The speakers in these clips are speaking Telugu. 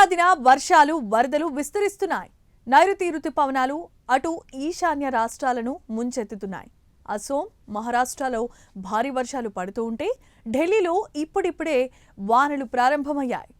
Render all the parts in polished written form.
ఏడాదిన వర్షాలు వరదలు విస్తరిస్తున్నాయి. నైరుతి రుతుపవనాలు అటు ఈశాన్య రాష్ట్రాలను ముంచెత్తుతున్నాయి. అసోం, మహారాష్ట్రలో భారీ వర్షాలు పడుతూ ఉంటే ఢిల్లీలో ఇప్పుడిప్పుడే వానలు ప్రారంభమయ్యాయి.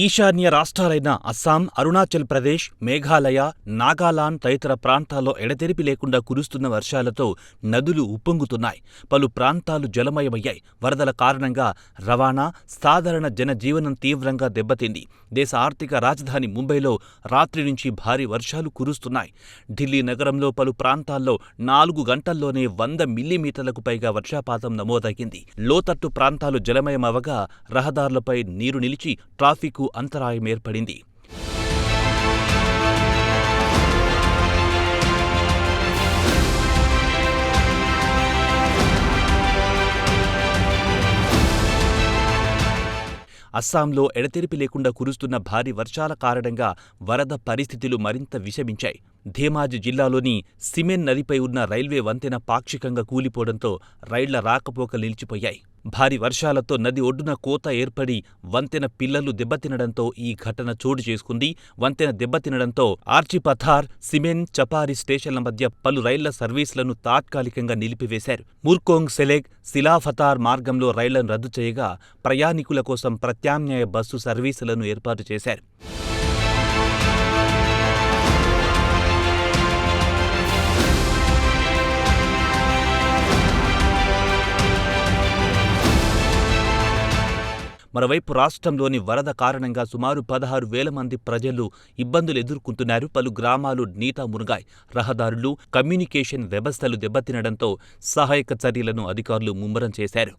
ఈశాన్య రాష్ట్రాలైన అస్సాం, అరుణాచల్ ప్రదేశ్, మేఘాలయ, నాగాలాండ్ తదితర ప్రాంతాల్లో ఎడతెరిపి లేకుండా కురుస్తున్న వర్షాలతో నదులు ఉప్పొంగుతున్నాయి. పలు ప్రాంతాలు జలమయమయ్యాయి. వరదల కారణంగా రవాణా, సాధారణ జనజీవనం తీవ్రంగా దెబ్బతింది. దేశ ఆర్థిక రాజధాని ముంబైలో రాత్రి నుంచి భారీ వర్షాలు కురుస్తున్నాయి. ఢిల్లీ నగరంలో పలు ప్రాంతాల్లో 4 గంటల్లోనే 100 మిల్లీమీటర్లకు పైగా వర్షపాతం నమోదయ్యింది. లోతట్టు ప్రాంతాలు జలమయమవగా రహదారులపై నీరు నిలిచి ట్రాఫిక్ అంతరాయం ఏర్పడింది. అస్సాంలో ఎడతెరిపి లేకుండా కురుస్తున్న భారీ వర్షాల కారణంగా వరద పరిస్థితులు మరింత విషమించాయి. ధేమాజీ జిల్లాలోని సిమెన్ నదిపై ఉన్న రైల్వే వంతెన పాక్షికంగా కూలిపోవడంతో రైళ్ల రాకపోకలు నిలిచిపోయాయి. భారీ వర్షాలతో నది ఒడ్డున కోత ఏర్పడి వంతెన పిల్లర్లు దెబ్బతినడంతో ఈ ఘటన చోటు చేసుకుంది. వంతెన దెబ్బతినడంతో ఆర్చిపథార్, సిమెన్, చపారి స్టేషన్ల మధ్య పలు రైళ్ల సర్వీసులను తాత్కాలికంగా నిలిపివేశారు. ముర్కోంగ్ సెలెగ్, సిలాఫతార్ మార్గంలో రైళ్లను రద్దు చేయగా ప్రయాణికుల కోసం ప్రత్యామ్నాయ బస్సు సర్వీసులను ఏర్పాటు చేశారు. మరోవైపు రాష్ట్రంలోని వరద కారణంగా సుమారు 16,000 మంది ప్రజలు ఇబ్బందులు ఎదుర్కొంటున్నారు. పలు గ్రామాలు నీట మునిగాయి. రహదారులు, కమ్యూనికేషన్ వ్యవస్థలు దెబ్బతినడంతో సహాయక చర్యలను అధికారులు ముమ్మరం చేశారు.